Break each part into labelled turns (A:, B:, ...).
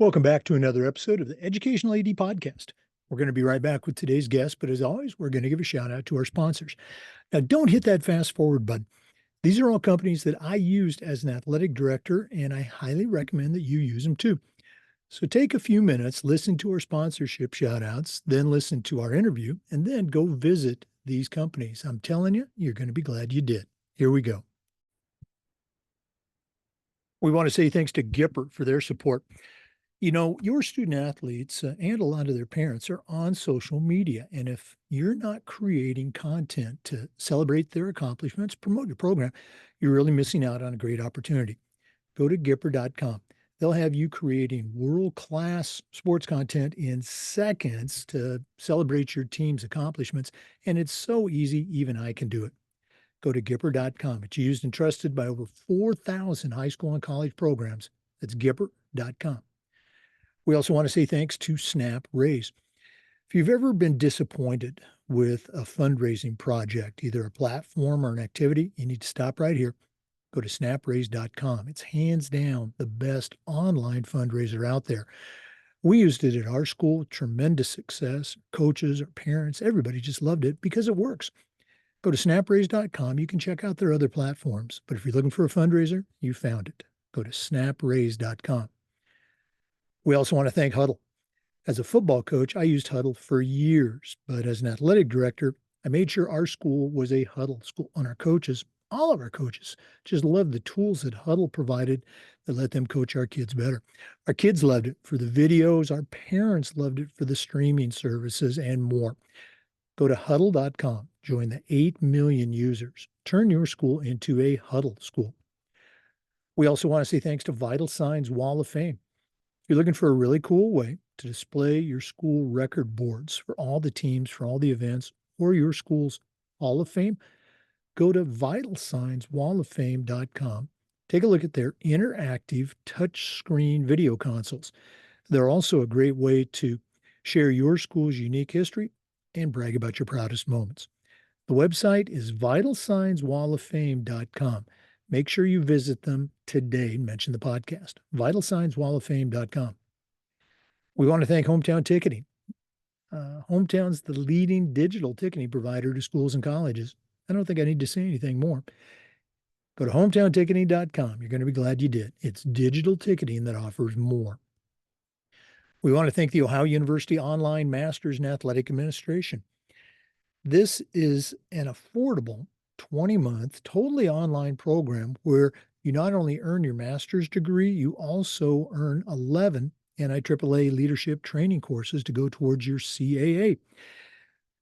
A: Welcome back to another episode of the Educational AD Podcast. We're going to be right back with today's guest, but as always, we're going to give a shout out to our sponsors. Now, don't hit that fast forward button. These are all companies that I used as an athletic director, and I highly recommend that you use them too. So take a few minutes, listen to our sponsorship shout outs, then listen to our interview, and then go visit these companies. I'm telling you, you're going to be glad you did. Here we go. We want to say thanks to Gippert for their support. You know, your student athletes and a lot of their parents are on social media. And if you're not creating content to celebrate their accomplishments, promote your program, you're really missing out on a great opportunity. Go to Gipper.com. They'll have you creating world-class sports content in seconds to celebrate your team's accomplishments. And it's so easy, even I can do it. Go to Gipper.com. It's used and trusted by over 4,000 high school and college programs. That's Gipper.com. We also want to say thanks to Snap Raise. If you've ever been disappointed with a fundraising project, either a platform or an activity, you need to stop right here. Go to snapraise.com. It's hands down the best online fundraiser out there. We used it at our school with tremendous success. Coaches or parents, everybody just loved it because it works. Go to snapraise.com. You can check out their other platforms. But if you're looking for a fundraiser, you found it. Go to snapraise.com. We also want to thank Huddle. As a football coach, I used Huddle for years, but as an athletic director, I made sure our school was a Huddle school. And our coaches, all of our coaches, just loved the tools that Huddle provided that let them coach our kids better. Our kids loved it for the videos. Our parents loved it for the streaming services and more. Go to huddle.com. Join the 8 million users. Turn your school into a Huddle school. We also want to say thanks to Vital Signs Wall of Fame. If you're looking for a really cool way to display your school record boards for all the teams, for all the events, or your school's Hall of Fame, go to vitalsignswalloffame.com. Take a look at their interactive touchscreen video consoles. They're also a great way to share your school's unique history and brag about your proudest moments. The website is vitalsignswalloffame.com. Make sure you visit them today and mention the podcast, vitalsignswalloffame.com. We want to thank Hometown Ticketing. Hometown's the leading digital ticketing provider to schools and colleges. I don't think I need to say anything more. Go to hometownticketing.com. You're going to be glad you did. It's digital ticketing that offers more. We want to thank the Ohio University Online Masters in Athletic Administration. This is an affordable 20-month, totally online program where you not only earn your master's degree, you also earn 11 NIAAA leadership training courses to go towards your CAA.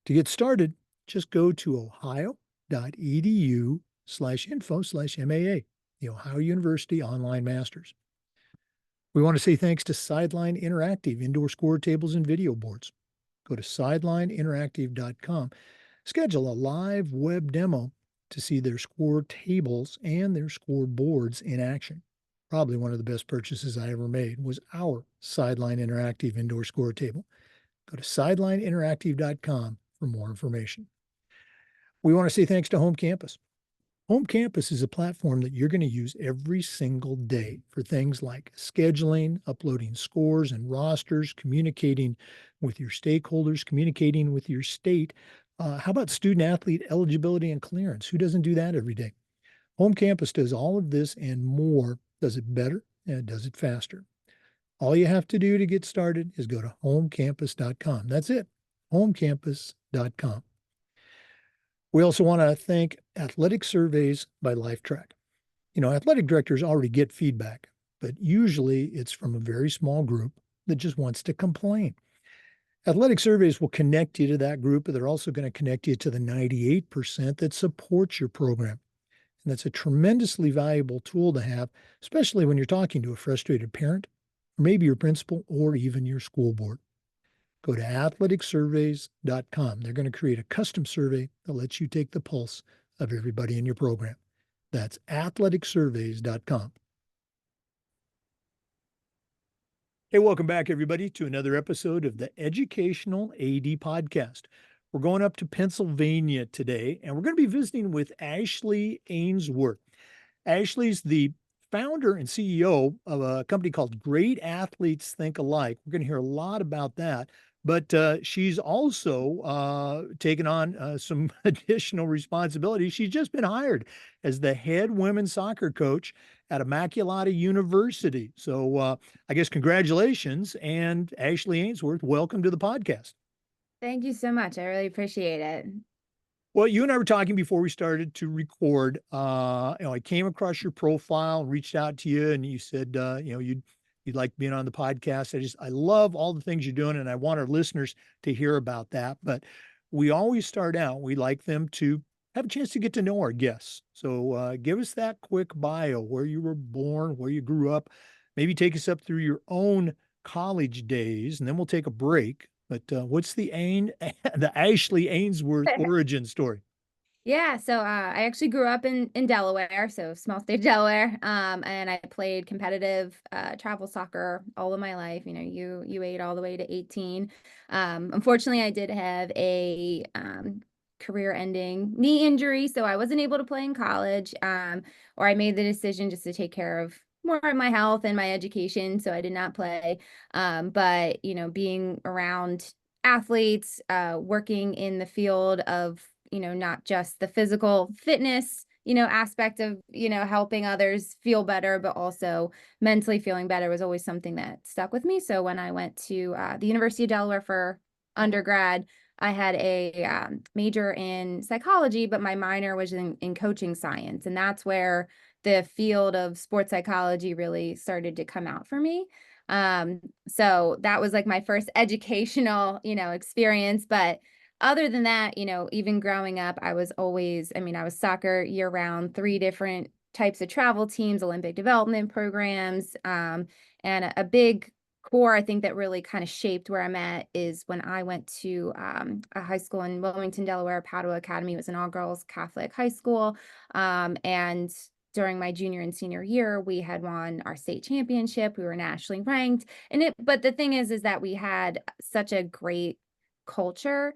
A: To get started, just go to ohio.edu/info/MAA, the Ohio University Online Masters. We want to say thanks to Sideline Interactive indoor score tables and video boards. Go to sidelineinteractive.com. Schedule a live web demo to see their score tables and their score boards in action. Probably one of the best purchases I ever made was our Sideline Interactive indoor score table. Go to sidelineinteractive.com for more information. We want to say thanks to Home Campus. Home Campus is a platform that you're going to use every single day for things like scheduling, uploading scores and rosters, communicating with your stakeholders, communicating with your state. How about student athlete eligibility and clearance? Who doesn't do that every day? Home Campus does all of this and more, does it better, and does it faster. All you have to do to get started is go to homecampus.com. That's it, homecampus.com. We also want to thank Athletic Surveys by LifeTrack. You know, athletic directors already get feedback, but usually it's from a very small group that just wants to complain. Athletic Surveys will connect you to that group, but they're also going to connect you to the 98% that supports your program. And that's a tremendously valuable tool to have, especially when you're talking to a frustrated parent, or maybe your principal, or even your school board. Go to athleticsurveys.com. They're going to create a custom survey that lets you take the pulse of everybody in your program. That's athleticsurveys.com. Hey, welcome back, everybody, to another episode of the Educational AD Podcast. We're going up to Pennsylvania today, and we're going to be visiting with Ashley Ainsworth. Ashley's the founder and CEO of a company called Great Athletes Think Alike. We're going to hear a lot about that. But she's also taken on some additional responsibilities. She's just been hired as the head women's soccer coach at Immaculata University. So I guess congratulations. And Ashley Ainsworth, welcome to the podcast.
B: Thank you so much. I really appreciate it.
A: Well, you and I were talking before we started to record. I came across your profile and reached out to you, and you said, you'd like being on the podcast. I love all the things you're doing, and I want our listeners to hear about that. But we always start out, we like them to have a chance to get to know our guests. So give us that quick bio, where you were born, where you grew up, maybe take us up through your own college days, and then we'll take a break. But what's the Ashley Ainsworth origin story?
B: Yeah, so I actually grew up in Delaware, so small state Delaware, and I played competitive travel soccer all of my life. You know, U8 all the way to 18. Unfortunately, I did have a career-ending knee injury, so I wasn't able to play in college. Or I made the decision just to take care of more of my health and my education, so I did not play. But you know, being around athletes, working in the field of, you know, not just the physical fitness, you know, aspect of, you know, helping others feel better, but also mentally feeling better was always something that stuck with me. So when I went to the University of Delaware for undergrad, I had a major in psychology, but my minor was in coaching science. And that's where the field of sports psychology really started to come out for me. So that was like my first educational, you know, experience. But other than that, you know, even growing up, I was always, I mean, I was soccer year round, 3 different types of travel teams, Olympic development programs, and a big core, I think, that really kind of shaped where I'm at is when I went to a high school in Wilmington, Delaware. Padua Academy. It was an all-girls Catholic high school. And during my junior and senior year, we had won our state championship. We were nationally ranked. But the thing is that we had such a great culture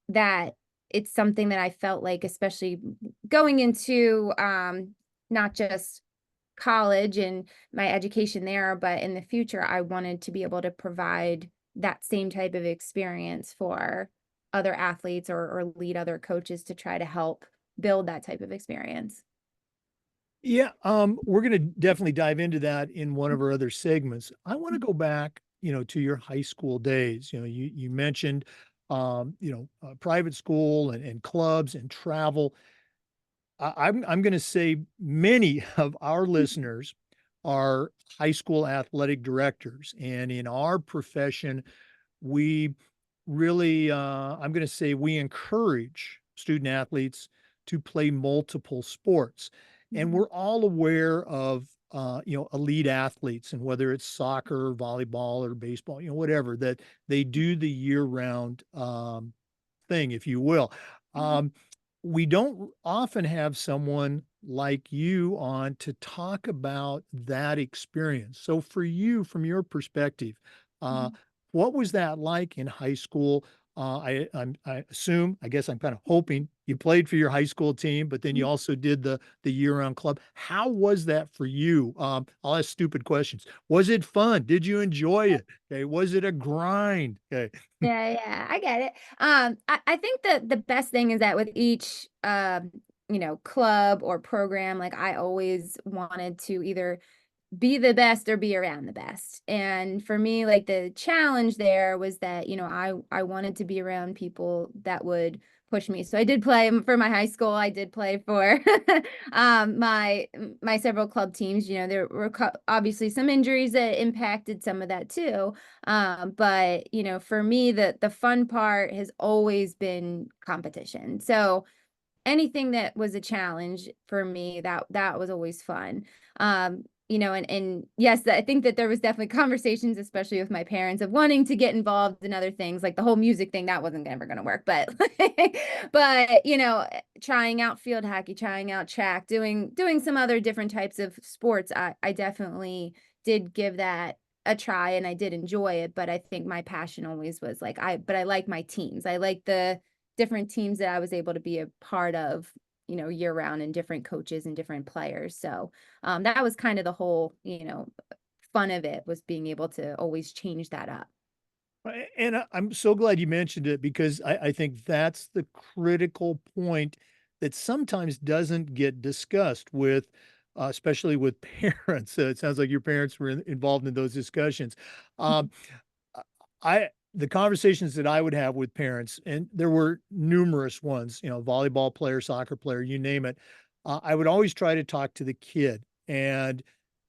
B: that it's something that I felt like, especially going into not just college and my education there, but in the future, I wanted to be able to provide that same type of experience for other athletes or lead other coaches to try to help build that type of experience.
A: Yeah, we're going to definitely dive into that in one of our other segments. I want to go back, to your high school days. You mentioned, private school and clubs and travel. I'm going to say many of our listeners are high school athletic directors, and in our profession, we really, I'm going to say we encourage student athletes to play multiple sports. And
B: Mhm.
A: we're all aware of, elite athletes, and whether it's soccer, volleyball, or baseball, whatever, that they do the year round thing, if you will. Um, we don't often have someone like you on to talk about that experience. So for you, from your perspective, uh,
B: Mhm.
A: what was that like in high school? I assume, I guess I'm kind of hoping you played for your high school team, but then you also did the year-round club. How was that for you? I'll ask stupid questions. Was it fun? Did you enjoy it? Okay. Was it a grind? Okay.
B: Yeah, I get it. I think that the best thing is that with each you know, club or program, like I always wanted to either be the best or be around the best. And for me, like the challenge there was that, you know, I wanted to be around people that would push me. So I did play for my high school. I did play for my several club teams. You know, there were obviously some injuries that impacted some of that too. But you know, for me, the fun part has always been competition. So anything that was a challenge for me, that was always fun. You know, and yes, I think that there was definitely conversations, especially with my parents, of wanting to get involved in other things, like the whole music thing. That wasn't ever going to work, but but you know, trying out field hockey, trying out track, doing some other different types of sports, I definitely did give that a try, and I did enjoy it. But I think my passion always was like, but I like my teams. I like the different teams that I was able to be a part of year round and different coaches and different players. So that was kind of the whole, fun of it, was being able to always change that up.
A: And I'm so glad you mentioned it because I think that's the critical point that sometimes doesn't get discussed with, especially with parents. It sounds like your parents were involved in those discussions. Um, I the conversations that I would have with parents, and there were numerous ones, volleyball player, soccer player, you name it. I would always try to talk to the kid, and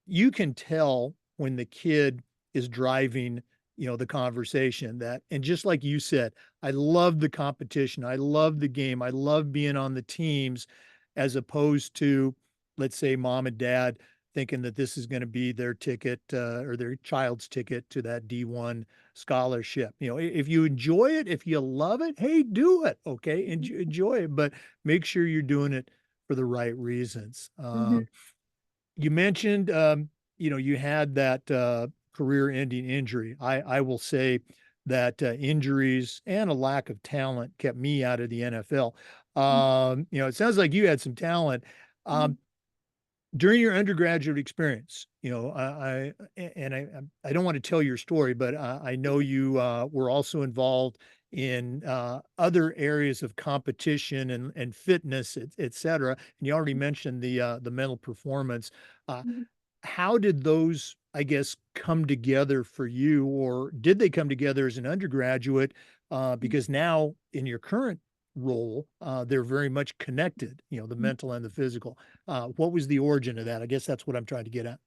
A: you can tell when the kid is driving, the conversation and just like you said, I love the competition. I love the game. I love being on the teams as opposed to, let's say, mom and dad thinking that this is going to be their ticket or their child's ticket to that D1 scholarship. If you enjoy it, if you love it, hey, do it. Okay. Enjoy it, but make sure you're doing it for the right reasons.
B: Mhm.
A: You mentioned, you had that career-ending injury. I will say that injuries and a lack of talent kept me out of the NFL. It sounds like you had some talent.
B: Mhm.
A: Um, during your undergraduate experience, I don't want to tell your story, but I know you were also involved in other areas of competition and fitness, et cetera. And you already mentioned the mental performance. Uh,
B: Mhm.
A: how did those, I guess, come together for you, or did they come together as an undergraduate? Because now in your current role, they're very much connected, the
B: Mhm.
A: mental and the physical. What was the origin of that? I guess that's what I'm trying to get at.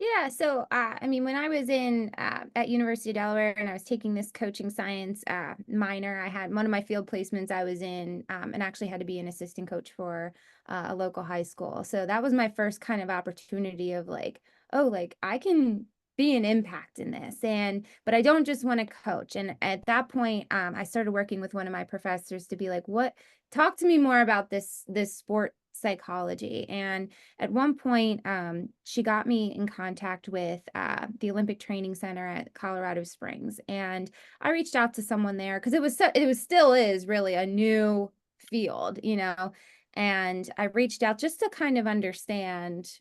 B: Yeah, so I mean, when I was in at University of Delaware and I was taking this coaching science minor, I had one of my field placements I was in, and actually had to be an assistant coach for a local high school. So that was my first kind of opportunity of like, oh, like I can be an impact in this, and but I don't just want to coach. And at that point, I started working with one of my professors to be like, what? Talk to me more about this sport psychology. And at one point, she got me in contact with the Olympic Training Center at Colorado Springs, and I reached out to someone there because it was still is really a new field, and I reached out just to kind of understand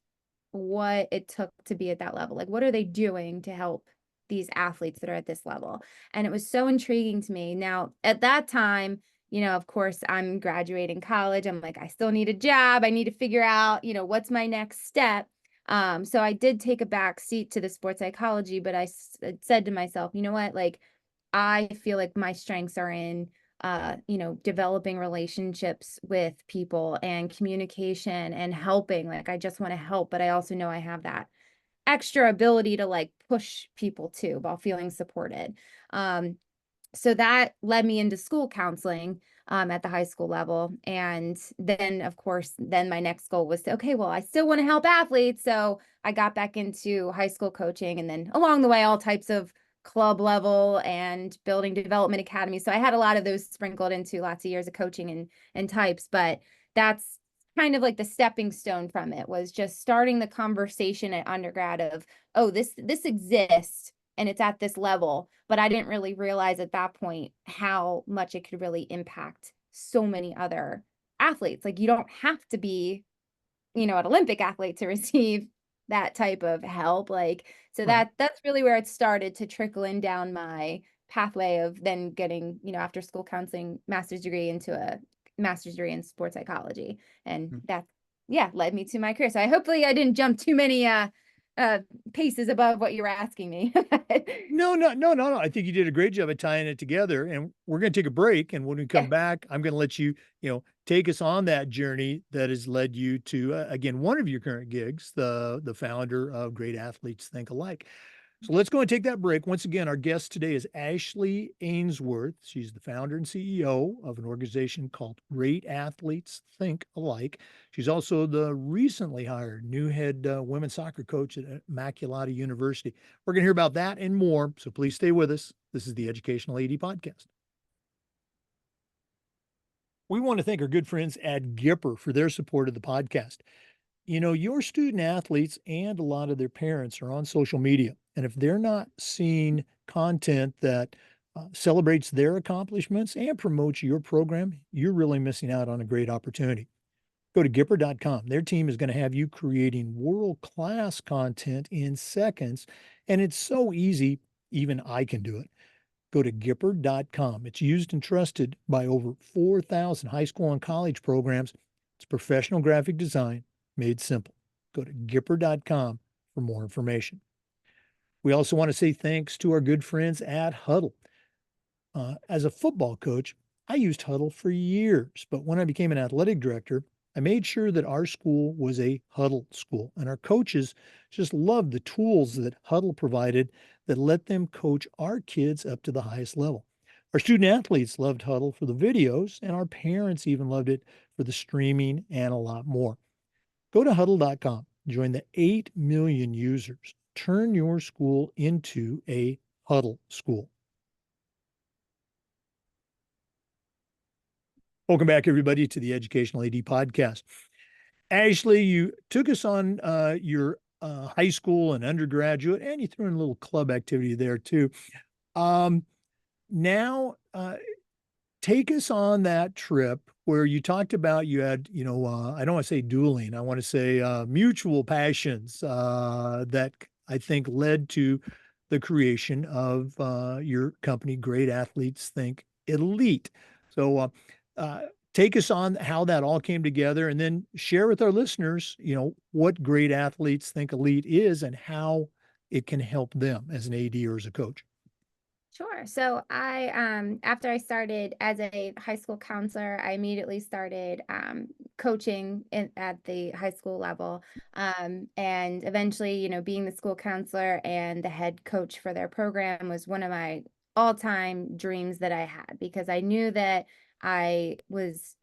B: what it took to be at that level. Like, what are they doing to help these athletes that are at this level? And it was so intriguing to me. Now, at that time, of course, I'm graduating college. I'm like, I still need a job. I need to figure out, what's my next step. So I did take a back seat to the sports psychology, but said to myself, you know what? Like, I feel like my strengths are in developing relationships with people and communication and helping. Like, I just want to help, but I also know I have that extra ability to like push people too while feeling supported. Um, so that led me into school counseling at the high school level. And then, of course, then my next goal was to, okay, well, I still want to help athletes. So I got back into high school coaching, and then along the way, all types of club level and building development academies. So I had a lot of those sprinkled into lots of years of coaching and types, but that's kind of like the stepping stone from it, was just starting the conversation at undergrad of, oh, this exists and it's at this level. But I didn't really realize at that point how much it could really impact so many other athletes. Like, you don't have to be, an Olympic athlete to receive that type of help. Like, so
A: Right.
B: that's really where it started to trickle in down my pathway of then getting, after school counseling master's degree into a master's degree in sports psychology. And that, yeah, led me to my career. So hopefully I didn't jump too many uh paces above what you were asking me.
A: No, no, no, no, no. I think you did a great job of tying it together. And we're going to take a break. And when we come
B: Yeah.
A: back, I'm going to let you, take us on that journey that has led you to, again, one of your current gigs, the founder of Great Athletes Think Alike. So let's go and take that break. Once again, our guest today is Ashley Ainsworth. She's the founder and CEO of an organization called Great Athletes Think Alike. She's also the recently hired new head women's soccer coach at Immaculata University. We're going to hear about that and more. So please stay with us. This is the Educational AD Podcast. We want to thank our good friends at Gipper for their support of the podcast. Your student athletes and a lot of their parents are on social media. And if they're not seeing content that celebrates their accomplishments and promotes your program, you're really missing out on a great opportunity. Go to Gipper.com. Their team is going to have you creating world-class content in seconds, and it's so easy, even I can do it. Go to Gipper.com. It's used and trusted by over 4,000 high school and college programs. It's professional graphic design made simple. Go to Gipper.com for more information. We also want to say thanks to our good friends at Huddle. As a football coach, I used Huddle for years, but when I became an athletic director, I made sure that our school was a Huddle school, and our coaches just loved the tools that Huddle provided that let them coach our kids up to the highest level. Our student athletes loved Huddle for the videos, and our parents even loved it for the streaming and a lot more. Go to huddle.com, join the 8 million users. Turn your school into a Huddle school. Welcome back, everybody, to the Educational AD Podcast. Ashley, you took us on your high school and undergraduate, and you threw in a little club activity there too. Now, take us on that trip where you talked about you had, I don't want to say dueling, I want to say mutual passions that I think led to the creation of your company, Great Athletes Think Elite. So, uh, take us on how that all came together, and then share with our listeners, what Great Athletes Think Elite is and how it can help them as an AD or as a coach.
B: Sure. So after I started as a high school counselor, I immediately started coaching at the high school level. And eventually, being the school counselor and the head coach for their program was one of my all-time dreams that I had, because I knew that I was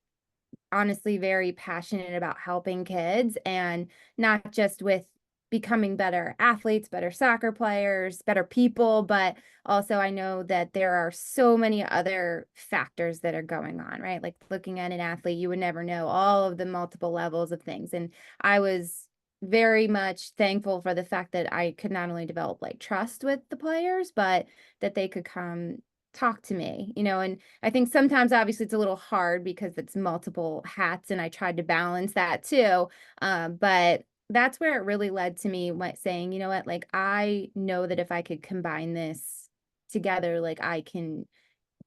B: honestly very passionate about helping kids, and not just with becoming better athletes, better soccer players, better people, but also I know that there are so many other factors that are going on, right? Like looking at an athlete, you would never know all of the multiple levels of things. And I was very much thankful for the fact that I could not only develop like trust with the players, but that they could come talk to me, and I think sometimes obviously it's a little hard because it's multiple hats, and I tried to balance that too. But that's where it really led to me saying, you know what, like I know that if I could combine this together, like I can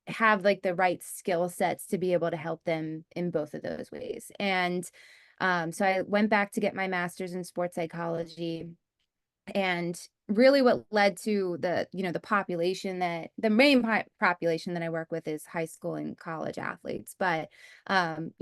B: have like the right skill sets to be able to help them in both of those ways. And so I went back to get my master's in sports psychology. And really what led to the population, that the main population that I work with is high school and college athletes. But I'm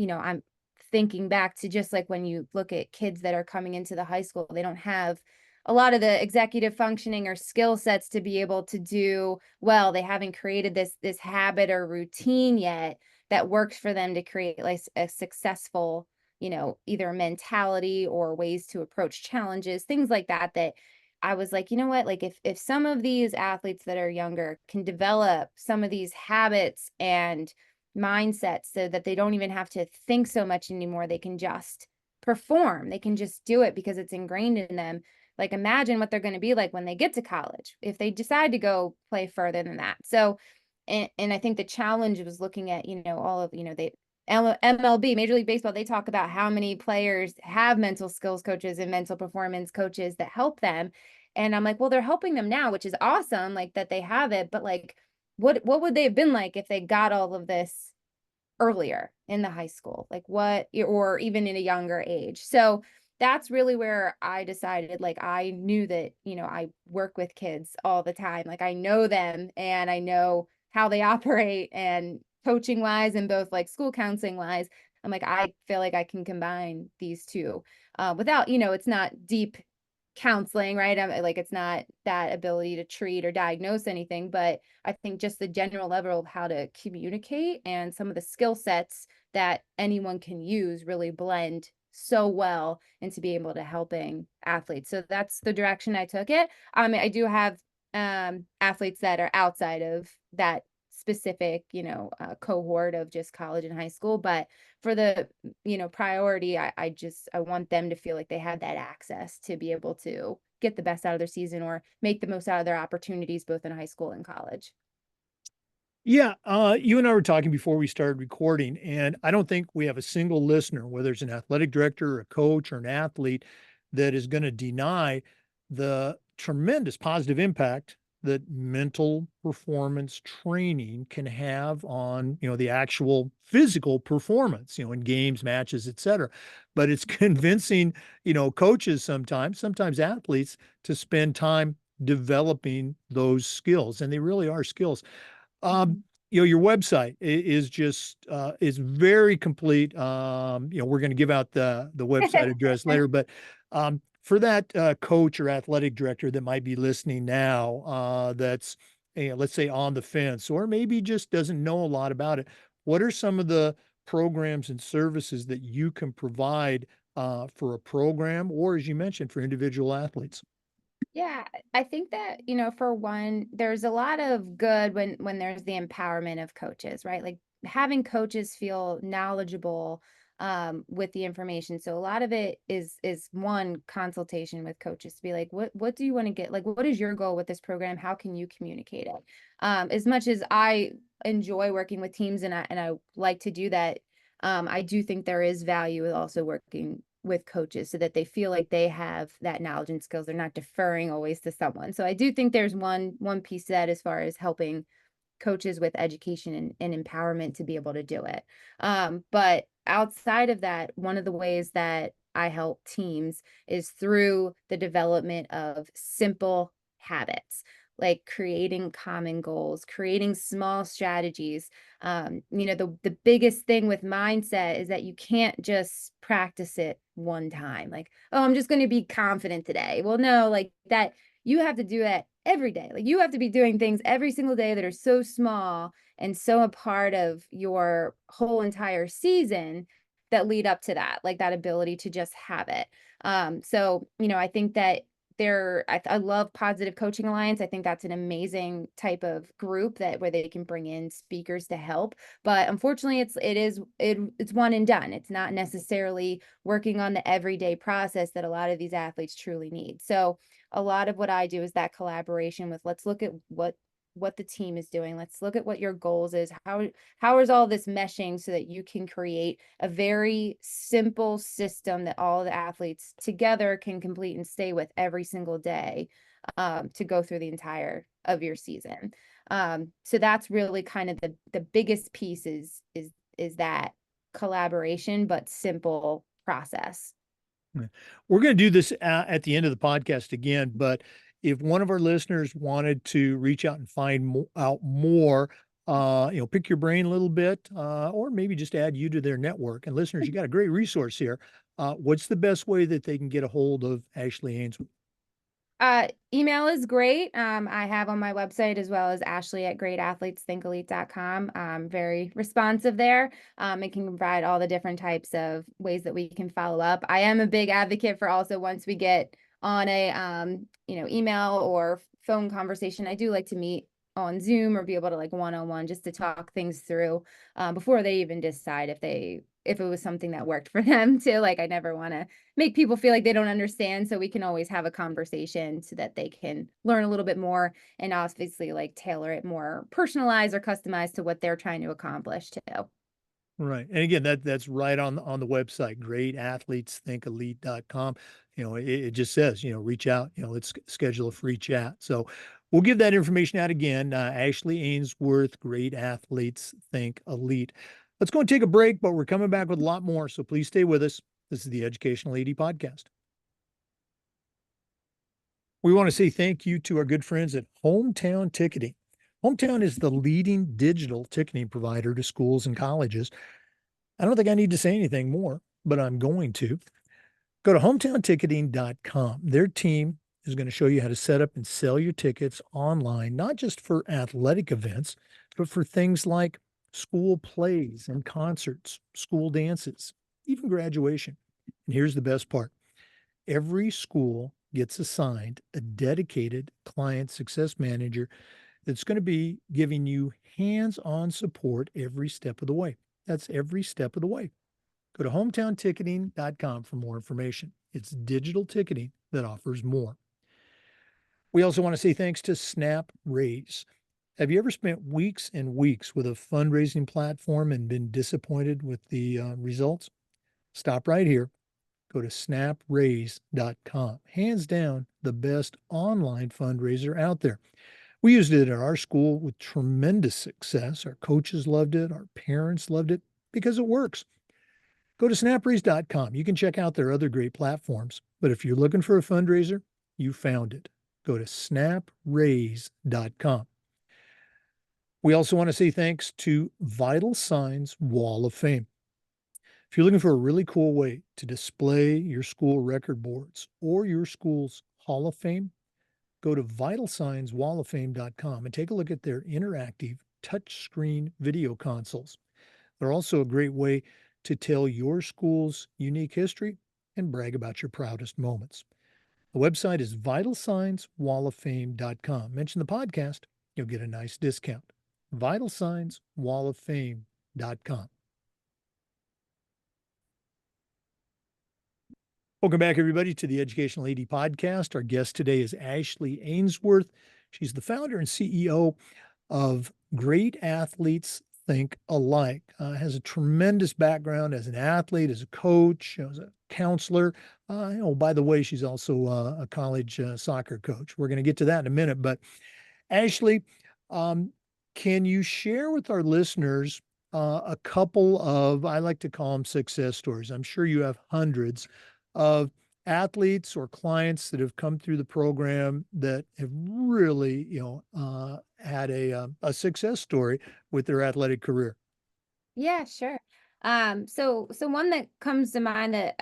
B: thinking back to just like when you look at kids that are coming into the high school, they don't have a lot of the executive functioning or skill sets to be able to do well. They haven't created this habit or routine yet that works for them to create like a successful, either mentality or ways to approach challenges, things like that, that I was like, you know what? Like if some of these athletes that are younger can develop some of these habits and mindsets so that they don't even have to think so much anymore, they can just perform. They can just do it because it's ingrained in them. Like imagine what they're going to be like when they get to college if they decide to go play further than that. So and I think the challenge was looking at, all of, they MLB, Major League Baseball, they talk about how many players have mental skills coaches and mental performance coaches that help them. And I'm like, well, they're helping them now, which is awesome, like that they have it. But like, what would they have been like if they got all of this earlier in the high school, like what, or even in a younger age? So that's really where I decided, like, I knew that, I work with kids all the time. Like I know them and I know how they operate, and coaching wise and both like school counseling wise, I'm like, I feel like I can combine these two without, it's not deep counseling, right? Like it's not that ability to treat or diagnose anything, but I think just the general level of how to communicate and some of the skill sets that anyone can use really blend so well into being able to helping athletes. So that's the direction I took it. I do have athletes that are outside of that specific, cohort of just college and high school, but for the, priority, I want them to feel like they have that access to be able to get the best out of their season or make the most out of their opportunities both in high school and college.
A: Yeah, you and I were talking before we started recording, and I don't think we have a single listener, whether it's an athletic director, a coach, or an athlete, that is going to deny the tremendous positive impact that mental performance training can have on, the actual physical performance, in games, matches, et cetera. But it's convincing, coaches sometimes athletes to spend time developing those skills, and they really are skills. Um,
B: Mhm.
A: your website is just is very complete. We're going to give out the website address later, but for that coach or athletic director that might be listening now, that's let's say on the fence, or maybe just doesn't know a lot about it. What are some of the programs and services that you can provide for a program, or as you mentioned, for individual athletes?
B: Yeah, I think that, for one, there's a lot of good when there's the empowerment of coaches, right? Like having coaches feel knowledgeable with the information. So a lot of it is one consultation with coaches to be like, what do you want to get? Like, what is your goal with this program? How can you communicate it? As much as I enjoy working with teams and I like to do that, I do think there is value with also working with coaches so that they feel like they have that knowledge and skills. They're not deferring always to someone. So I do think there's one piece of that as far as helping coaches with education and empowerment to be able to do it. But outside of that, one of the ways that I help teams is through the development of simple habits, like creating common goals, creating small strategies. The biggest thing with mindset is that you can't just practice it one time. Like, oh, I'm just going to be confident today. Well, no, like that you have to do that every day. Like you have to be doing things every single day that are so small and so a part of your whole entire season that lead up to that, like that ability to just have it. I think that I love Positive Coaching Alliance. I think that's an amazing type of group that where they can bring in speakers to help. But unfortunately, it's one and done. It's not necessarily working on the everyday process that a lot of these athletes truly need. So a lot of what I do is that collaboration with let's look at what the team is doing. Let's look at what your goals is. How is all this meshing so that you can create a very simple system that all the athletes together can complete and stay with every single day to go through the entire of your season. So that's really kind of the biggest piece is that collaboration, but simple process.
A: Yeah. We're going to do this at the end of the podcast again, but if one of our listeners wanted to reach out and find out more, pick your brain a little bit, or maybe just add you to their network. And listeners, you got a great resource here. What's the best way that they can get a hold of Ashley Ainsworth?
B: Email is great. I have on my website as well as Ashley at greatathletesthinkelite.com. Very responsive there. It can provide all the different types of ways that we can follow up. I am a big advocate for also once we get on a email or phone conversation, I do like to meet on Zoom or be able to like one-on-one just to talk things through before they even decide if it was something that worked for them too. Like I never want to make people feel like they don't understand. So we can always have a conversation so that they can learn a little bit more and obviously like tailor it more personalized or customized to what they're trying to accomplish too.
A: Right. And again, that's right on the website, greatathletesthinkelite.com. It just says, reach out, let's schedule a free chat. So we'll give that information out again. Ashley Ainsworth, Great Athletes Think Elite. Let's go and take a break, but we're coming back with a lot more. So please stay with us. This is the Educational AD Podcast. We want to say thank you to our good friends at Hometown Ticketing. Hometown is the leading digital ticketing provider to schools and colleges. I don't think I need to say anything more, but I'm going to. Go to hometownticketing.com. Their team is going to show you how to set up and sell your tickets online, not just for athletic events, but for things like school plays and concerts, school dances, even graduation. And here's the best part: every school gets assigned a dedicated client success manager that's going to be giving you hands on support every step of the way. That's every step of the way. Go to hometownticketing.com for more information. It's digital ticketing that offers more. We also want to say thanks to Snap Raise. Have you ever spent weeks and weeks with a fundraising platform and been disappointed with the results? Stop right here. Go to snapraise.com. Hands down, the best online fundraiser out there. We used it at our school with tremendous success. Our coaches loved it, our parents loved it because it works. Go to snapraise.com. You can check out their other great platforms. But if you're looking for a fundraiser, you found it. Go to snapraise.com. We also want to say thanks to Vital Signs Wall of Fame. If you're looking for a really cool way to display your school record boards or your school's Hall of Fame, go to vitalsignswalloffame.com and take a look at their interactive touchscreen video consoles. They're also a great way to tell your school's unique history and brag about your proudest moments. The website is vitalsignswalloffame.com. Mention the podcast, you'll get a nice discount. vitalsignswalloffame.com. Welcome back, everybody, to the Educational AD Podcast. Our guest today is Ashley Ainsworth. She's the founder and CEO of Great Athletes Think Alike. Has a tremendous background as an athlete, as a coach, as a counselor. By the way, she's also a college soccer coach. We're going to get to that in a minute. But Ashley, um, can you share with our listeners a couple of, I like to call them success stories? I'm sure you have hundreds of athletes or clients that have come through the program that have really, had a success story with their athletic career.
B: Yeah, sure. So one that comes to mind that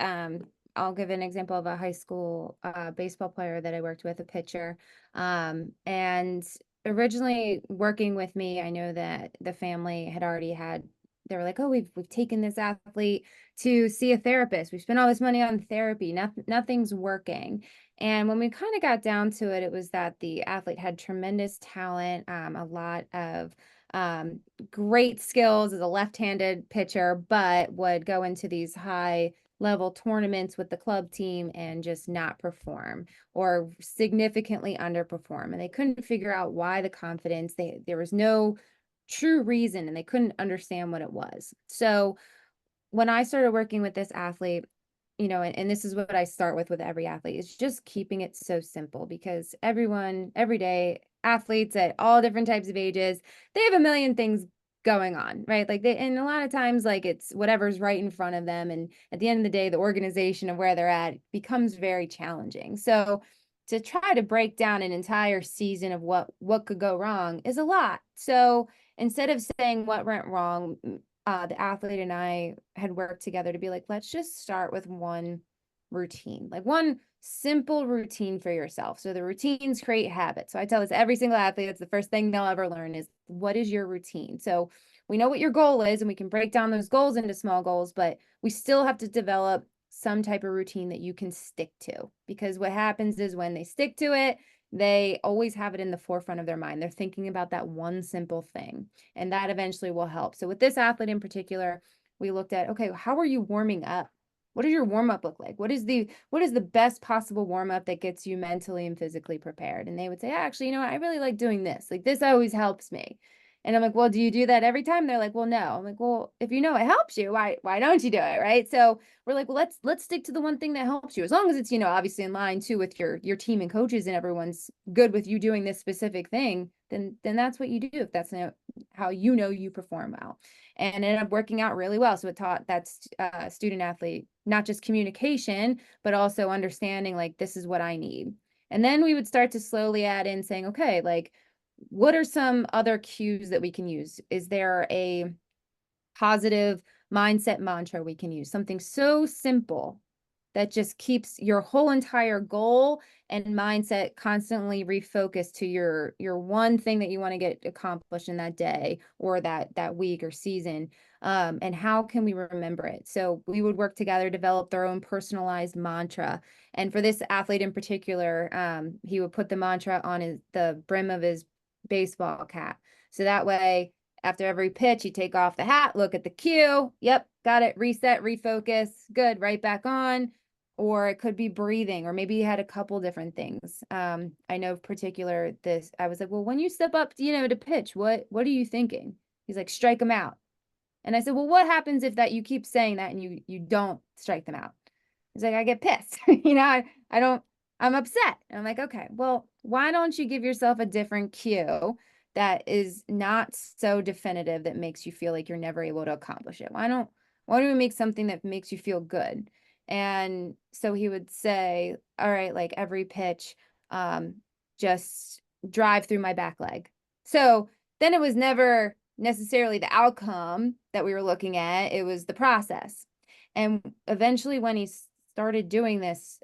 B: I'll give an example of a high school baseball player that I worked with, a pitcher. And originally working with me, I know that the family had already had, they were like, oh, we've taken this athlete to see a therapist. We spent all this money on therapy. Nothing's working. And when we kind of got down to it, it was that the athlete had tremendous talent, a lot of um, great skills as a left-handed pitcher, but would go into these high level tournaments with the club team and just not perform or significantly underperform. And they couldn't figure out why the confidence, there was no true reason and they couldn't understand what it was. So when I started working with this athlete, and this is what I start with every athlete, is just keeping it so simple because everyone, every day, athletes at all different types of ages, they have a million things going on, right? And a lot of times, like it's whatever's right in front of them. And at the end of the day, the organization of where they're at becomes very challenging. So to try to break down an entire season of what could go wrong is a lot. So instead of saying what went wrong, the athlete and I had worked together to be like, let's just start with one routine, like one simple routine for yourself. So the routines create habits. So I tell this to every single athlete, it's the first thing they'll ever learn is what is your routine? So we know what your goal is and we can break down those goals into small goals, but we still have to develop some type of routine that you can stick to, because what happens is when they stick to it, they always have it in the forefront of their mind. They're thinking about that one simple thing, and that eventually will help. So with this athlete in particular, we looked at, okay, how are you warming up? What does your warm up look like? What is the best possible warm up that gets you mentally and physically prepared? And they would say, actually, I really like doing this. Like this always helps me. And I'm like, well, do you do that every time? They're like, well, no. I'm like, well, if you know it helps you, why don't you do it? Right. So we're like, well, let's stick to the one thing that helps you. As long as it's, obviously in line too with your team and coaches and everyone's good with you doing this specific thing, then that's what you do. If that's how you perform well. And it ended up working out really well. So it taught that student athlete not just communication, but also understanding like this is what I need. And then we would start to slowly add in saying, okay, like what are some other cues that we can use? Is there a positive mindset mantra we can use? Something so simple that just keeps your whole entire goal and mindset constantly refocused to your one thing that you want to get accomplished in that day or that week or season. And how can we remember it? So we would work together, develop their own personalized mantra. And for this athlete in particular, he would put the mantra on the brim of his baseball cap. So that way, after every pitch, you take off the hat, look at the cue. Yep, got it. Reset, refocus. Good. Right back on. or it could be breathing, or maybe he had a couple different things. I know particular this, I was like, well, when you step up, to pitch, what are you thinking? He's like, strike them out. And I said, well, what happens if that you keep saying that and you don't strike them out? He's like, I get pissed. I don't, I'm upset. And I'm like, okay, well, why don't you give yourself a different cue that is not so definitive that makes you feel like you're never able to accomplish it? Why don't we make something that makes you feel good? And so he would say, all right, like every pitch, um, just drive through my back leg. So then it was never necessarily the outcome that we were looking at, it was the process. And eventually, when he started doing this,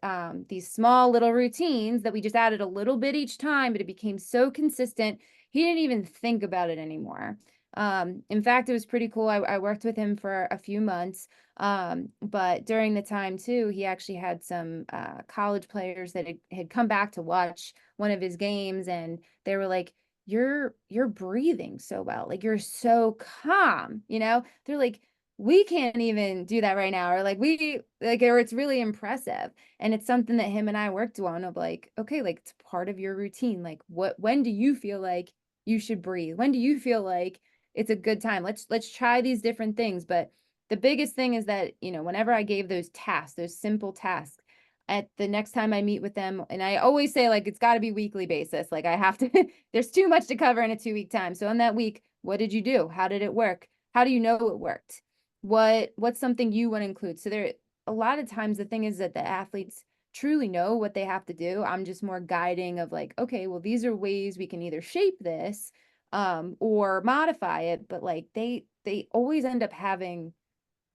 B: these small little routines that we just added a little bit each time, but it became so consistent, he didn't even think about it anymore. In fact, it was pretty cool. I worked with him for a few months, but during the time too, he actually had some college players that had come back to watch one of his games, and they were like, you're breathing so well, like you're so calm, they're like, we can't even do that right now, or like we like, or it's really impressive. And it's something that him and I worked on, of like, okay, like it's part of your routine, like when do you feel like you should breathe, when do you feel like it's a good time, let's try these different things. But the biggest thing is that, whenever I gave those tasks, those simple tasks, at the next time I meet with them, and I always say, like, it's got to be weekly basis. Like I have to, there's too much to cover in a 2 week time. So on that week, what did you do? How did it work? How do you know it worked? What's something you want to include? So there, a lot of times the thing is that the athletes truly know what they have to do. I'm just more guiding of like, okay, well, these are ways we can either shape this, or modify it, but like they always end up having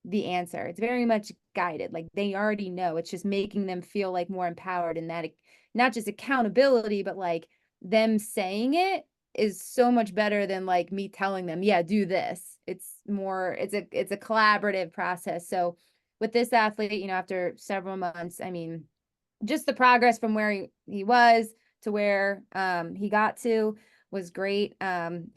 B: the answer. It's very much guided. Like they already know. It's just making them feel like more empowered, and that not just accountability, but like them saying it is so much better than like me telling them, yeah, do this. It's a collaborative process. So with this athlete, after several months, I mean, just the progress from where he was to where he got to was great. And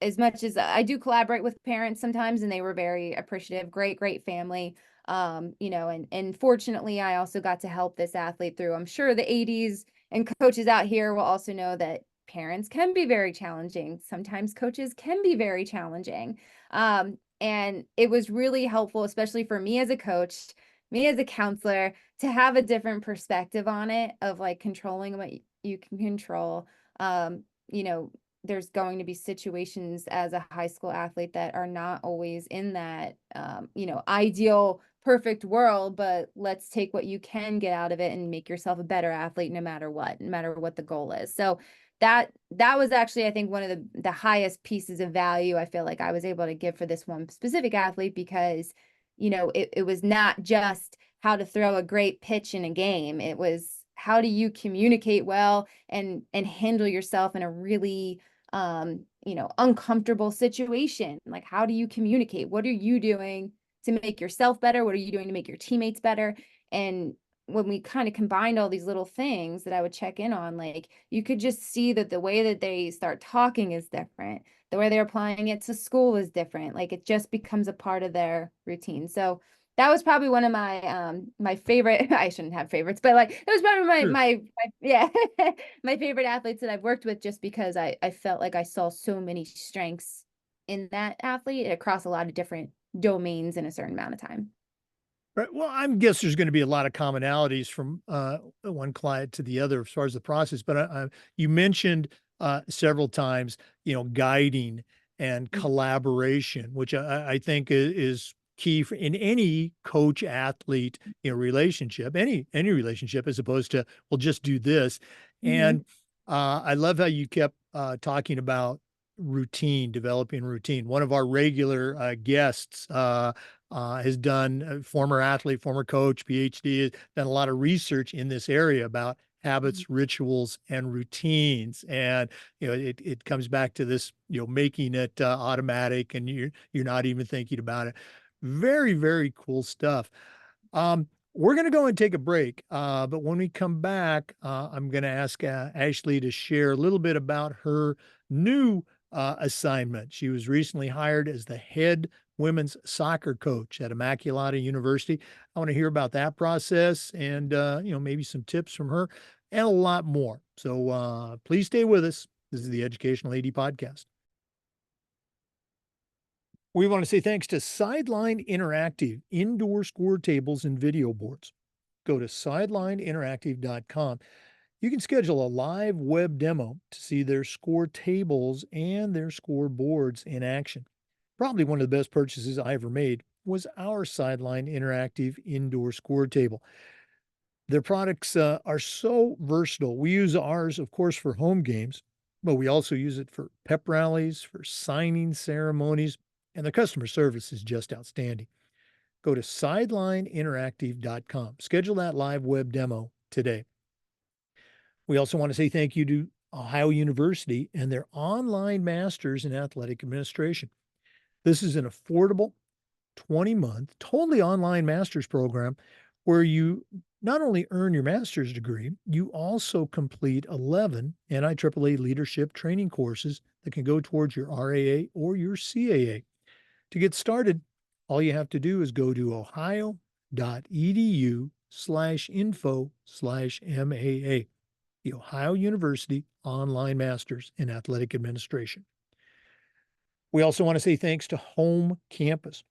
B: as much as I do collaborate with parents sometimes, and they were very appreciative, great family. And fortunately, I also got to help this athlete through. I'm sure the ADs and coaches out here will also know that parents can be very challenging. Sometimes coaches can be very challenging. And it was really helpful, especially for me as a coach, me as a counselor, to have a different perspective on it, of like controlling what you can control. Um, you know, there's going to be situations as a high school athlete that are not always in that, ideal, perfect world, but let's take what you can get out of it and make yourself a better athlete no matter what the goal is. So that was actually, I think, one of the highest pieces of value I feel like I was able to give for this one specific athlete, because, it was not just how to throw a great pitch in a game. It was, how do you communicate well and handle yourself in a really uncomfortable situation? Like, how do you communicate? What are you doing to make yourself better? What are you doing to make your teammates better? And when we kind of combined all these little things that I would check in on, like, you could just see that the way that they start talking is different. The way they're applying it to school is different. Like, it just becomes a part of their routine. So that was probably one of my favorite, I shouldn't have favorites, but like, it was probably
A: Sure.
B: my yeah, my favorite athletes that I've worked with, just because I felt like I saw so many strengths in that athlete across a lot of different domains in a certain amount of time.
A: Right. Well, I guess there's going to be a lot of commonalities from one client to the other as far as the process. But you mentioned several times, guiding and
B: Mhm.
A: collaboration, which I think is key in any coach athlete, relationship, any relationship, as opposed to, well, just do this.
B: Mhm.
A: And I love how you kept talking about routine, developing routine. One of our regular guests has done, former athlete, former coach, PhD, has done a lot of research in this area about
B: Mhm.
A: habits, rituals, and routines. And it comes back to this, making it automatic, and you're not even thinking about it. Very, very cool stuff. We're going to go and take a break, but when we come back, I'm going to ask Ashley to share a little bit about her new assignment. She was recently hired as the head women's soccer coach at Immaculata University. I want to hear about that process and, maybe some tips from her and a lot more. So please stay with us. This is the Educational AD Podcast. We want to say thanks to Sideline Interactive indoor score tables and video boards. Go to sidelineinteractive.com. You can schedule a live web demo to see their score tables and their score boards in action. Probably one of the best purchases I ever made was our Sideline Interactive indoor score table. Their products are so versatile. We use ours, of course, for home games, but we also use it for pep rallies, for signing ceremonies, and the customer service is just outstanding. Go to sidelineinteractive.com. Schedule that live web demo today. We also want to say thank you to Ohio University and their online masters in athletic administration. This is an affordable 20-month, totally online master's program where you not only earn your master's degree, you also complete 11 NIAAA leadership training courses that can go towards your RAA or your CAA. To get started, all you have to do is go to ohio.edu/info/MAA, the Ohio University Online Masters in Athletic Administration. We also want to say thanks to Home Campus.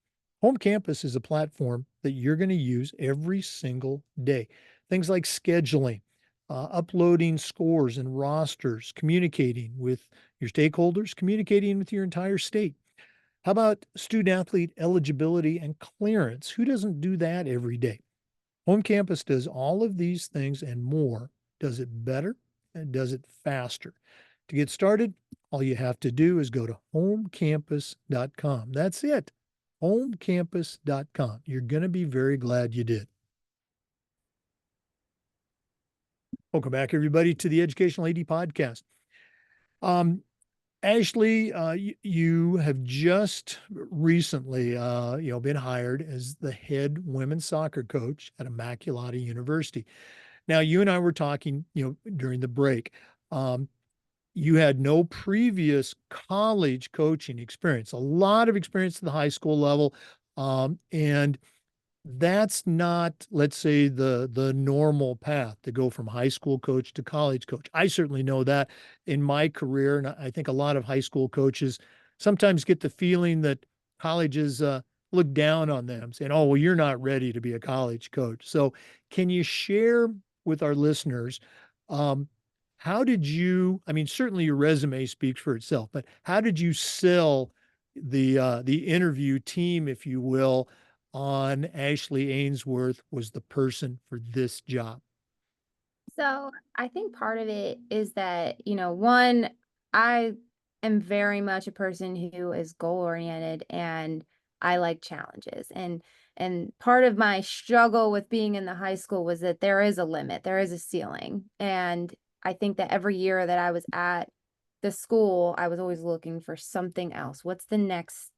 A: Home Campus is a platform that you're going to use every single day. Things like scheduling, uploading scores and rosters, communicating with your stakeholders, communicating with your entire state. How about student athlete eligibility and clearance? Who doesn't do that every day? Home Campus does all of these things and more, does it better and does it faster. To get started, all you have to do is go to homecampus.com. That's it, homecampus.com. You're going to be very glad you did. Welcome back, everybody, to the Educational AD Podcast. Ashley, you have just recently, been hired as the head women's soccer coach at Immaculata University. Now, you and I were talking, during the break. You had no previous college coaching experience, a lot of experience at the high school level, and that's not, let's say, the normal path to go from high school coach to college coach. I certainly know that in my career, and I think a lot of high school coaches sometimes get the feeling that colleges look down on them, saying, "Oh, well, you're not ready to be a college coach." So, can you share with our listeners, how did you? I mean, certainly your resume speaks for itself, but how did you sell the interview team, if you will, on Ashley Ainsworth was the person for this job?
B: So I think part of it is that, one, I am very much a person who is goal oriented and I like challenges. And part of my struggle with being in the high school was that there is a limit, there is a ceiling. And I think that every year that I was at the school, I was always looking for something else. What's the next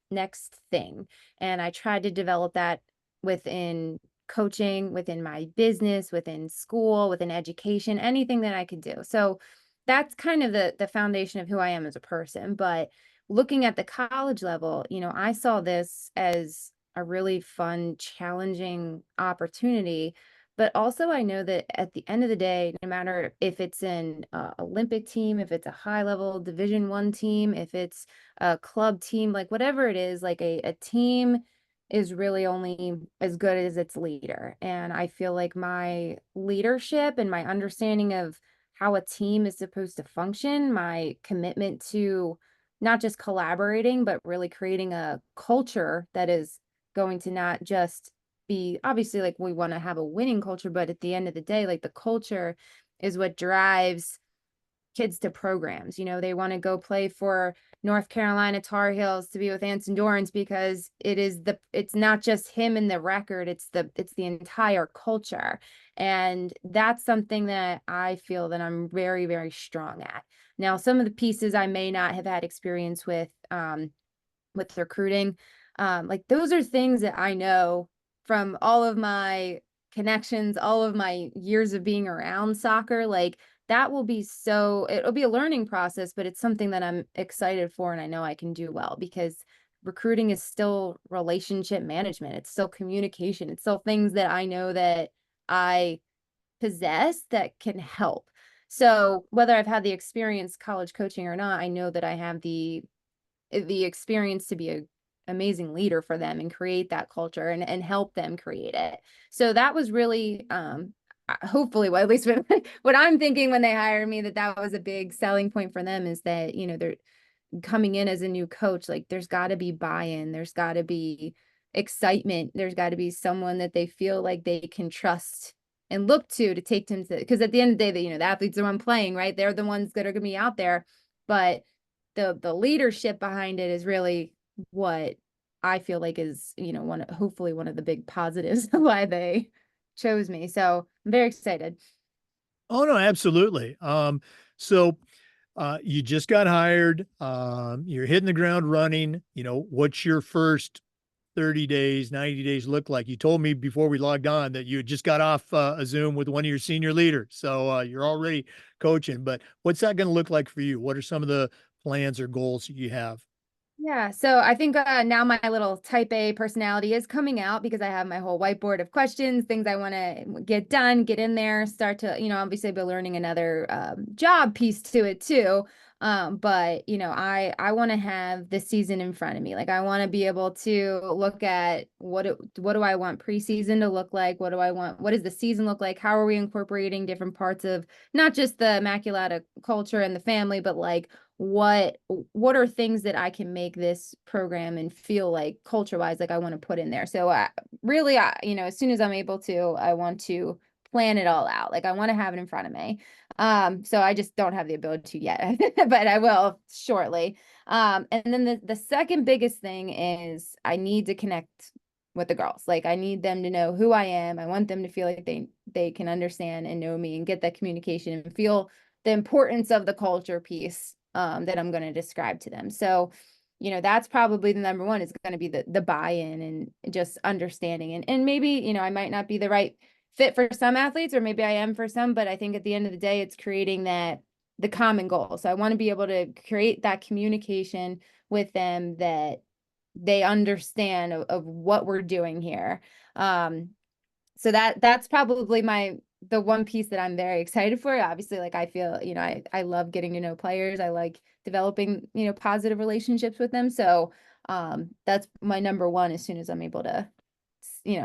B: thing? And I tried to develop that within coaching, within my business, within school, within education, anything that I could do. So that's kind of the foundation of who I am as a person. But looking at the college level, I saw this as a really fun, challenging opportunity. But also, I know that at the end of the day, no matter if it's an Olympic team, if it's a high level Division 1 team, if it's a club team, like whatever it is, like a team is really only as good as its leader. And I feel like my leadership and my understanding of how a team is supposed to function, my commitment to not just collaborating, but really creating a culture that is going to not just be obviously like we want to have a winning culture, but at the end of the day, like the culture is what drives kids to programs. They want to go play for North Carolina Tar Heels to be with Anson Dorrance because it's not just him in the record, it's the entire culture. And that's something that I feel that I'm very, very strong at. Now, some of the pieces I may not have had experience with recruiting, like those are things that I know from all of my connections, all of my years of being around soccer. Like it'll be a learning process, but it's something that I'm excited for and I know I can do well because recruiting is still relationship management. It's still communication. It's still things that I know that I possess that can help. So whether I've had the experience college coaching or not, I know that I have the experience to be a amazing leader for them and create that culture and help them create it. So that was really hopefully, well, at least what I'm thinking when they hire me, that was a big selling point for them, is that, they're coming in as a new coach. Like, there's got to be buy-in, there's got to be excitement, there's got to be someone that they feel like they can trust and look to take them to, because at the end of the day, the athletes are the one playing, right? They're the ones that are going to be out there, but the leadership behind it is really what I feel like is, hopefully one of the big positives of why they chose me. So I'm very excited.
A: Oh, no, absolutely. So you just got hired. You're hitting the ground running. What's your first 30 days, 90 days look like? You told me before we logged on that you had just got off a Zoom with one of your senior leaders. So you're already coaching, but what's that going to look like for you? What are some of the plans or goals that you have?
B: Yeah, so I think now my little type A personality is coming out, because I have my whole whiteboard of questions, things I want to get done, get in there, start to, obviously be learning another job piece to it too. But I want to have this season in front of me. Like, I want to be able to look at what do I want preseason to look like? What do I want? What does the season look like? How are we incorporating different parts of not just the Immaculata culture and the family, but like what are things that I can make this program and feel like culture wise, like I want to put in there. So really, as soon as I'm able to, I want to plan it all out. Like, I want to have it in front of me. So I just don't have the ability to yet, but I will shortly. And then the second biggest thing is I need to connect with the girls. Like, I need them to know who I am. I want them to feel like they can understand and know me and get that communication and feel the importance of the culture piece that I'm going to describe to them. So, that's probably the number one, is going to be the buy-in and just understanding. And maybe, I might not be the right fit for some athletes, or maybe I am for some, but I think at the end of the day, it's creating the common goal. So I want to be able to create that communication with them, that they understand of what we're doing here. So that's probably the one piece that I'm very excited for. Obviously, like, I feel, I love getting to know players. I like developing, positive relationships with them. So that's my number one, as soon as I'm able to,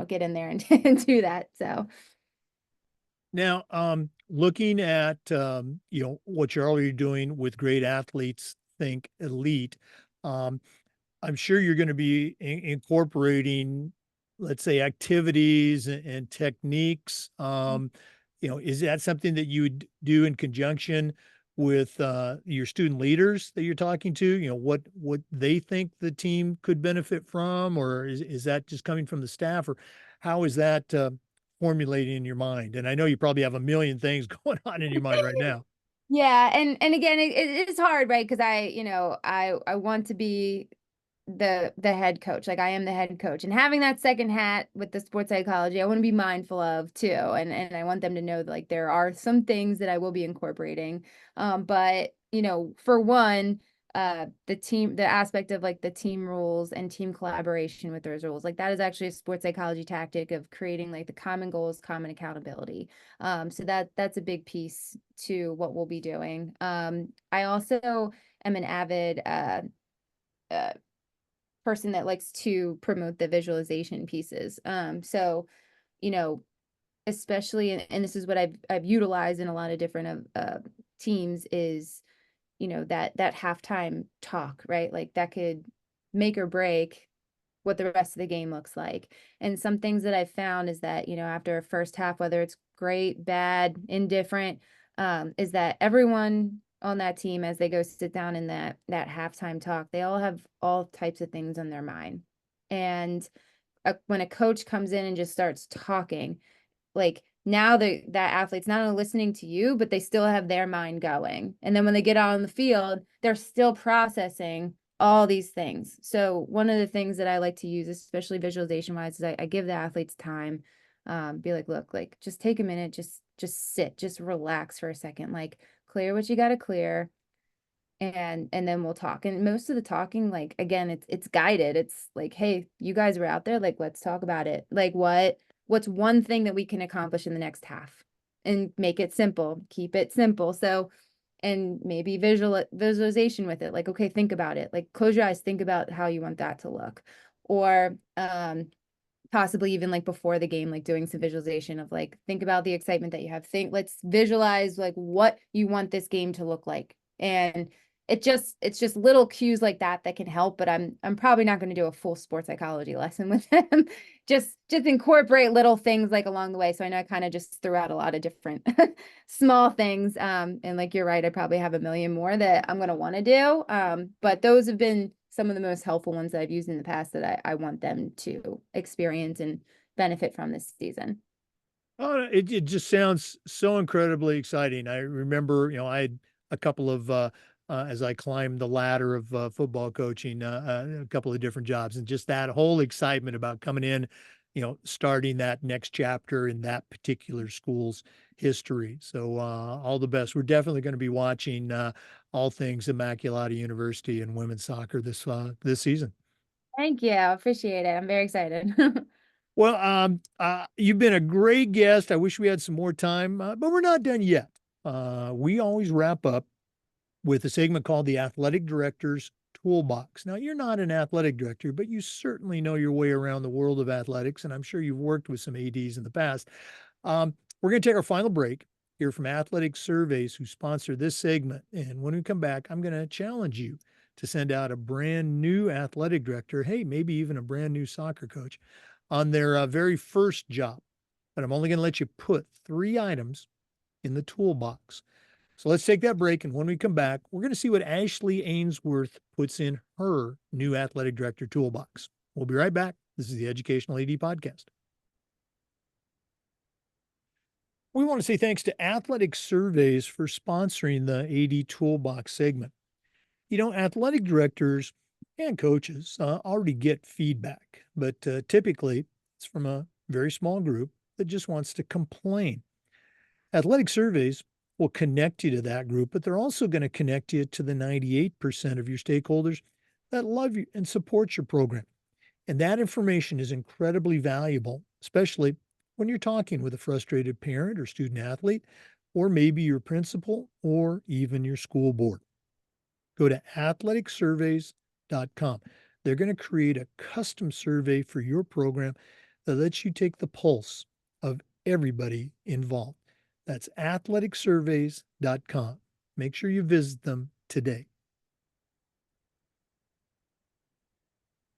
B: get in there and, and do that. So
A: Now, looking at what you're already doing with great athletes, think elite. Um, I'm sure you're going to be incorporating, let's say, activities and techniques. Is that something that you would do in conjunction with your student leaders that you're talking to? What they think the team could benefit from, or is that just coming from the staff, or how is that formulating in your mind? And I know you probably have a million things going on in your mind right now.
B: yeah, and again, it is hard, right? Because I want to be the head coach. Like, I am the head coach, and having that second hat with the sports psychology, I want to be mindful of too. And I want them to know that, like, there are some things that I will be incorporating. But for one, the aspect of like the team rules and team collaboration with those rules, like, that is actually a sports psychology tactic of creating like the common goals, common accountability. So that's a big piece to what we'll be doing. I also am an avid uh person that likes to promote the visualization pieces. So, you know, especially, and this is what I've utilized in a lot of different teams, is, that halftime talk, right? Like, that could make or break what the rest of the game looks like. And some things that I've found is that, after a first half, whether it's great, bad, indifferent, is that everyone on that team, as they go sit down in that halftime talk, they all have all types of things on their mind. And when a coach comes in and just starts talking, like, now that athlete's not only listening to you, but they still have their mind going. And then when they get out on the field, they're still processing all these things. So one of the things that I like to use, especially visualization wise, is I give the athletes time. Be like, look, like, just take a minute, just sit, just relax for a second, like, clear what you got to clear, and then we'll talk. And most of the talking, like, again, it's guided. It's like, hey, you guys were out there, like, let's talk about it. Like, what's one thing that we can accomplish in the next half, and make it simple, keep it simple. So, and maybe visualization with it, like, okay, think about it, like, close your eyes, think about how you want that to look. Or possibly even like before the game, like doing some visualization of, like, think about the excitement that you have, think, let's visualize like what you want this game to look like. And it's just little cues like that that can help. But I'm probably not going to do a full sports psychology lesson with them. Just incorporate little things like along the way. So I know I kind of just threw out a lot of different small things. And like, you're right, I probably have a million more that I'm going to want to do. But those have been some of the most helpful ones that I've used in the past that I want them to experience and benefit from this season.
A: Oh, it just sounds so incredibly exciting. I remember, I had a couple of, as I climbed the ladder of football coaching, a couple of different jobs, and just that whole excitement about coming in, starting that next chapter in that particular school's history. So, all the best. We're definitely going to be watching all things Immaculata University and women's soccer this season.
B: Thank you. I appreciate it. I'm very excited.
A: Well, you've been a great guest. I wish we had some more time, but we're not done yet. We always wrap up with a segment called the Athletic Director's Toolbox. Now, you're not an athletic director, but you certainly know your way around the world of athletics, and I'm sure you've worked with some ADs in the past. We're going to take our final break, hear from Athletic Surveys, who sponsor this segment. And when we come back, I'm going to challenge you to send out a brand new athletic director, hey, maybe even a brand new soccer coach, on their very first job. But I'm only going to let you put 3 items in the toolbox. So let's take that break. And when we come back, we're going to see what Ashley Ainsworth puts in her new athletic director toolbox. We'll be right back. This is the Educational AD Podcast. We want to say thanks to Athletic Surveys for sponsoring the AD Toolbox segment. Athletic directors and coaches already get feedback, but typically it's from a very small group that just wants to complain. Athletic Surveys will connect you to that group, but they're also going to connect you to the 98% of your stakeholders that love you and support your program. And that information is incredibly valuable, especially when you're talking with a frustrated parent or student athlete, or maybe your principal or even your school board. Go to athleticsurveys.com. They're going to create a custom survey for your program that lets you take the pulse of everybody involved. That's athleticsurveys.com. Make sure you visit them today.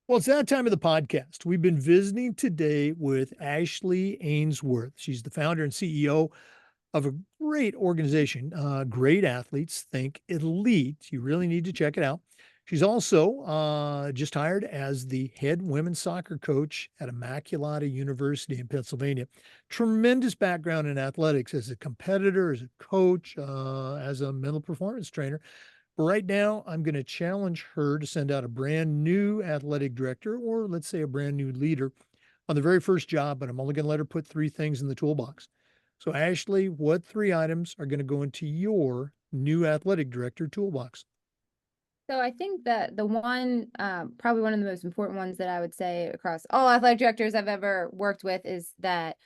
A: Well, it's that time of the podcast. We've been visiting today with Ashley Ainsworth. She's the founder and CEO of a great organization, Great Athletes Think Elite. You really need to check it out. She's also just hired as the head women's soccer coach at Immaculata University in Pennsylvania. Tremendous background in athletics as a competitor, as a coach, as a mental performance trainer. But right now, I'm going to challenge her to send out a brand new athletic director, or let's say a brand new leader, on the very first job, but I'm only going to let her put 3 things in the toolbox. So, Ashley, what 3 items are going to go into your new athletic director toolbox?
B: So I think that the one, probably one of the most important ones that I would say across all athletic directors I've ever worked with, is that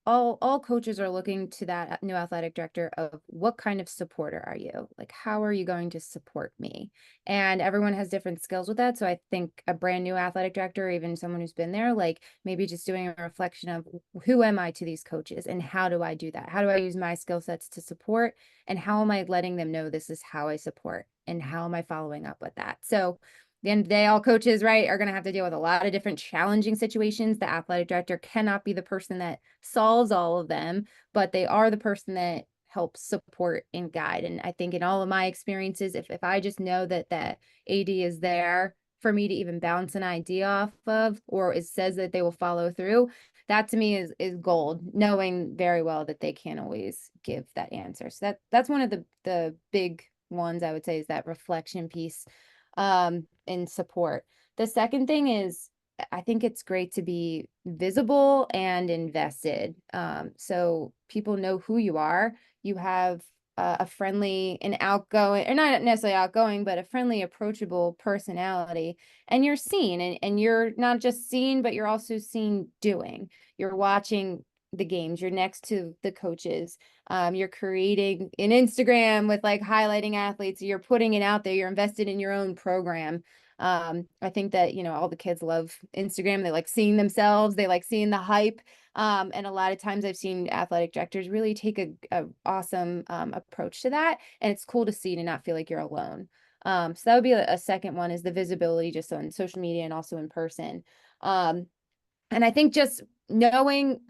B: all coaches are looking to that new athletic director of, what kind of supporter are you? Like, how are you going to support me? And everyone has different skills with that. So I think a brand new athletic director, or even someone who's been there, like, maybe just doing a reflection of, who am I to these coaches, and how do I do that? How do I use my skill sets to support? And how am I letting them know this is how I support, and how am I following up with that? So the end of the day, all coaches, right, are going to have to deal with a lot of different challenging situations. The athletic director cannot be the person that solves all of them, but they are the person that helps support and guide. And I think in all of my experiences, if I just know that that AD is there for me to even bounce an idea off of, or it says that they will follow through, that to me is gold, knowing very well that they can't always give that answer. So that's one of the big ones I would say, is that reflection piece, and support. The second thing is, I think it's great to be visible and invested. So people know who you are. You have a friendly and outgoing, or not necessarily outgoing, but a friendly, approachable personality, and you're seen, and you're not just seen, but you're also seen doing. You're watching the games, you're next to the coaches, you're creating an Instagram with like highlighting athletes, you're putting it out there, you're invested in your own program. I think that, all the kids love Instagram. They like seeing themselves, they like seeing the hype. And a lot of times I've seen athletic directors really take a awesome approach to that. And it's cool to see, to not feel like you're alone. So that would be a second one, is the visibility just on social media and also in person. Um, and I think just knowing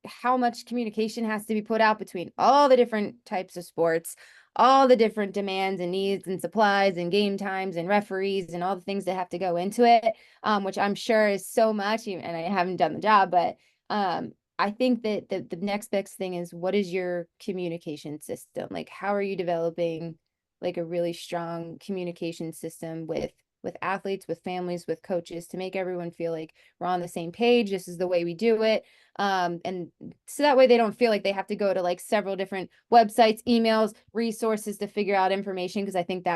B: how much communication has to be put out between all the different types of sports, all the different demands and needs and supplies and game times and referees and all the things that have to go into it, which I'm sure is so much, and I haven't done the job, but I think that the next best thing is, what is your communication system? Like, how are you developing like a really strong communication system with athletes, with families, with coaches, to make everyone feel like we're on the same page. This is the way we do it. And so that way they don't feel like they have to go to like several different websites, emails, resources to figure out information. Because I think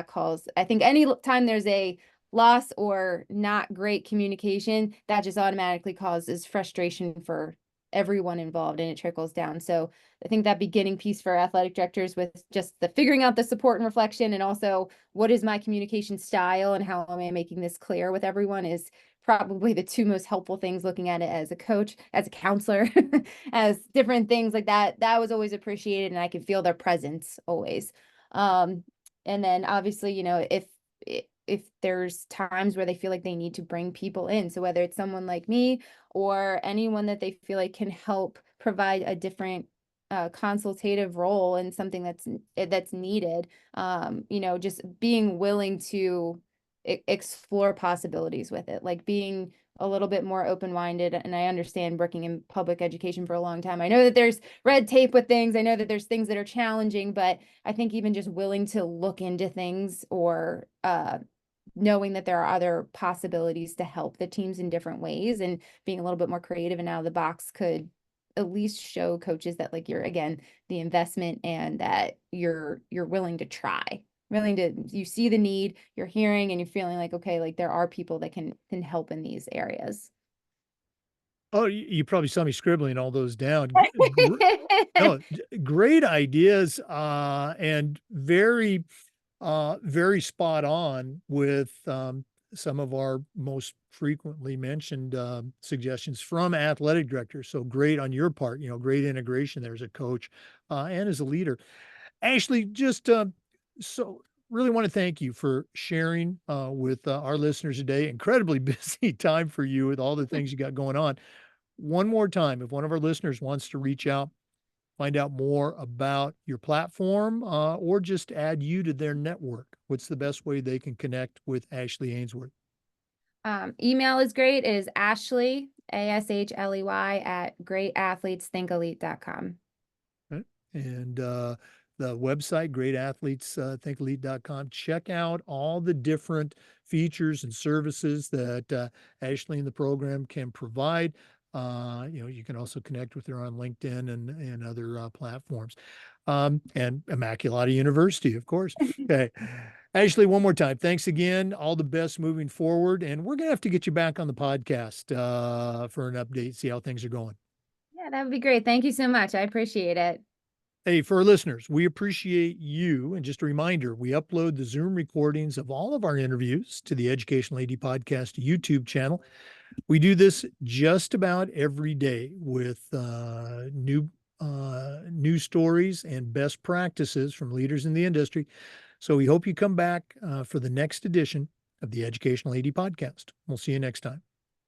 B: any time there's a loss or not great communication, that just automatically causes frustration for everyone involved, and it trickles down. So I think that beginning piece for athletic directors, with just the figuring out the support and reflection, and also what is my communication style and how am I making this clear with everyone, is probably the two most helpful things. Looking at it as a coach, as a counselor, as different things like that, that was always appreciated, and I could feel their presence always. And then obviously, if there's times where they feel like they need to bring people in, so whether it's someone like me or anyone that they feel like can help provide a different consultative role and something that's needed, just being willing to explore possibilities with it, like being a little bit more open-minded. And I understand, working in public education for a long time, I know that there's red tape with things, I know that there's things that are challenging, but I think even just willing to look into things, or knowing that there are other possibilities to help the teams in different ways, and being a little bit more creative and out of the box, could at least show coaches that, like, you're, again, the investment, and that you're willing to try, you see the need, you're hearing, and you're feeling like, okay, like there are people that can help in these areas.
A: Oh, you probably saw me scribbling all those down. No, great ideas, and very spot on with some of our most frequently mentioned suggestions from athletic directors. So great on your part, great integration there as a coach and as a leader. Ashley, just so really want to thank you for sharing with our listeners today. Incredibly busy time for you with all the things you got going on. One more time, if one of our listeners wants to reach out, find out more about your platform, or just add you to their network, what's the best way they can connect with Ashley Ainsworth?
B: Email is great. It is Ashley, Ashley, at greatathletesthinkelite.com.
A: Right? And the website, greatathletesthinkelite.com. Check out all the different features and services that Ashley and the program can provide. You can also connect with her on LinkedIn and other platforms. And Immaculata University, of course. Okay. Ashley, one more time, thanks again. All the best moving forward. And we're going to have to get you back on the podcast for an update, see how things are going.
B: Yeah, that would be great. Thank you so much. I appreciate it.
A: Hey, for our listeners, we appreciate you. And just a reminder, we upload the Zoom recordings of all of our interviews to the Educational AD Podcast YouTube channel. We do this just about every day with new stories and best practices from leaders in the industry. So we hope you come back for the next edition of the Educational AD Podcast. We'll see you next time.